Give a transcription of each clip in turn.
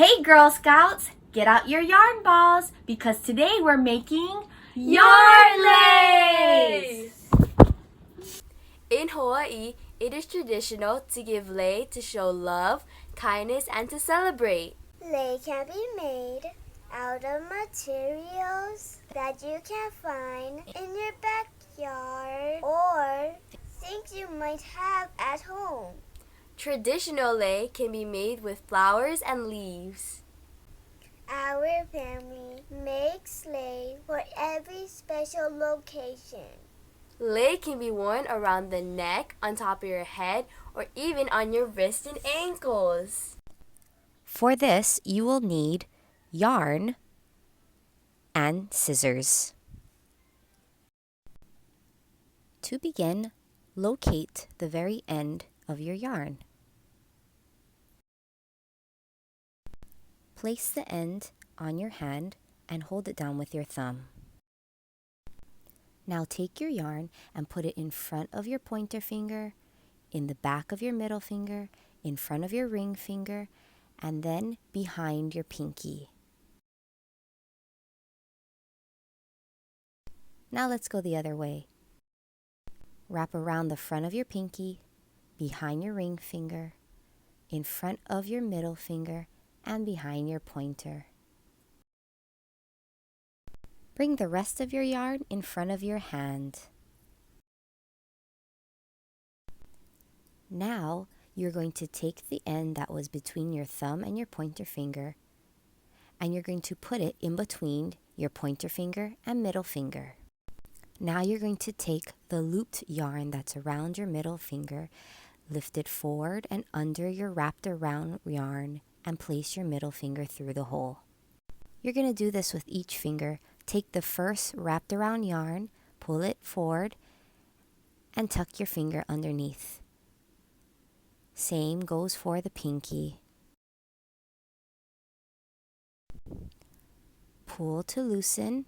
Hey Girl Scouts, get out your yarn balls because today we're making Yarn Leis! In Hawaii, it is traditional to give lei to show love, kindness, and to celebrate. Lei can be made out of materials that you can find in your backyard or things you might have at home. Traditional lei can be made with flowers and leaves. Our family makes lei for every special location. Lei can be worn around the neck, on top of your head, or even on your wrists and ankles. For this, you will need yarn and scissors. To begin, locate the very end of your yarn. Place the end on your hand and hold it down with your thumb. Now take your yarn and put it in front of your pointer finger, in the back of your middle finger, in front of your ring finger, and then behind your pinky. Now let's go the other way. Wrap around the front of your pinky, behind your ring finger, in front of your middle finger, and behind your pointer. Bring the rest of your yarn in front of your hand. Now, you're going to take the end that was between your thumb and your pointer finger, and you're going to put it in between your pointer finger and middle finger. Now you're going to take the looped yarn that's around your middle finger, lift it forward and under your wrapped around yarn, and place your middle finger through the hole. You're going to do this with each finger. Take the first wrapped around yarn, pull it forward, and tuck your finger underneath. Same goes for the pinky. Pull to loosen,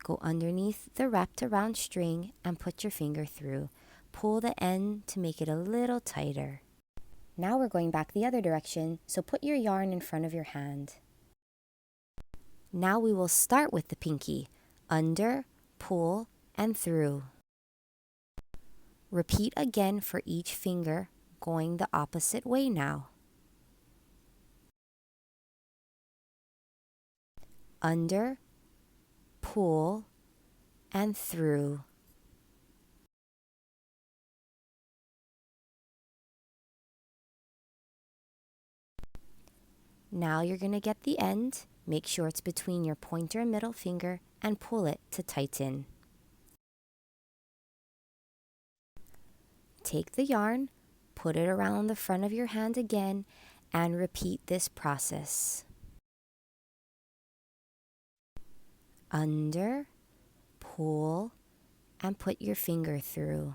go underneath the wrapped around string and put your finger through. Pull the end to make it a little tighter. Now we're going back the other direction, so put your yarn in front of your hand. Now we will start with the pinky. Under, pull, and through. Repeat again for each finger, going the opposite way now. Under, pull, and through. Now you're going to get the end. Make sure it's between your pointer and middle finger and pull it to tighten. Take the yarn, put it around the front of your hand again, and repeat this process. Under, pull, and put your finger through.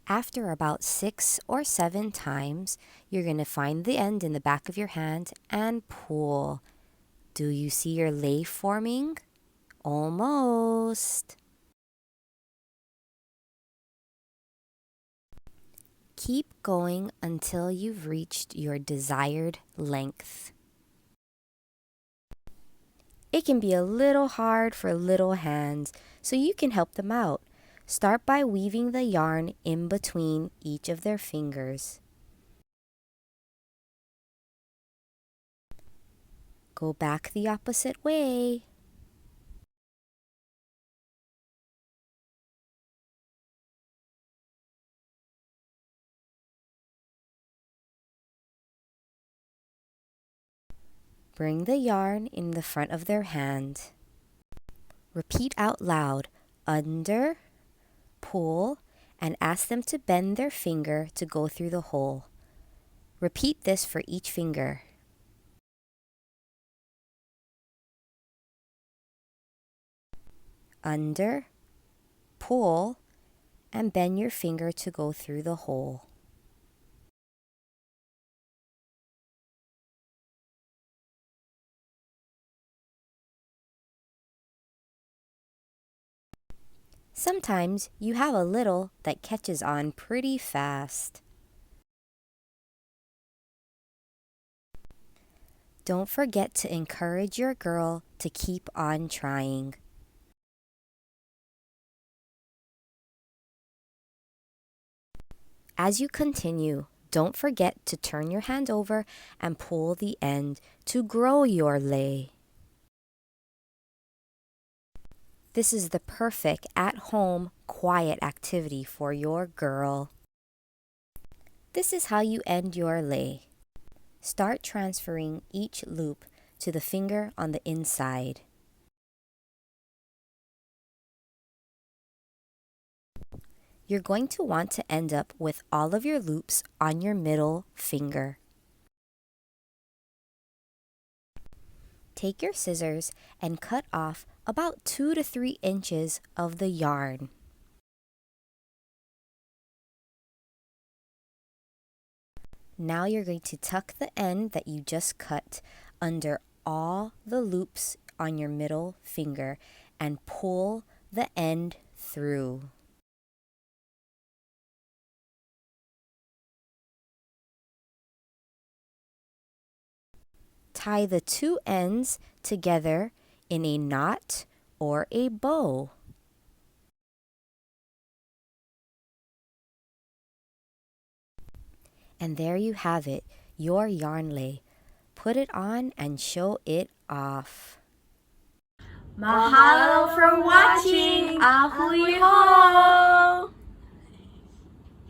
After about 6 or 7 times, you're going to find the end in the back of your hand and pull. Do you see your lei forming? Almost. Keep going until you've reached your desired length. It can be a little hard for little hands, so you can help them out. Start by weaving the yarn in between each of their fingers. Go back the opposite way. Bring the yarn in the front of their hand. Repeat out loud, under, pull, and ask them to bend their finger to go through the hole. Repeat this for each finger. under, pull, and bend your finger to go through the hole. Sometimes you have a little that catches on pretty fast. Don't forget to encourage your girl to keep on trying. As you continue, don't forget to turn your hand over and pull the end to grow your lei. This is the perfect at-home, quiet activity for your girl. This is how you end your lei. Start transferring each loop to the finger on the inside. You're going to want to end up with all of your loops on your middle finger. Take your scissors and cut off about 2 to 3 inches of the yarn. Now you're going to tuck the end that you just cut under all the loops on your middle finger and pull the end through. Tie the 2 ends together in a knot or a bow. And there you have it, your yarn lei. Put it on and show it off. Mahalo for watching. Ahui ho!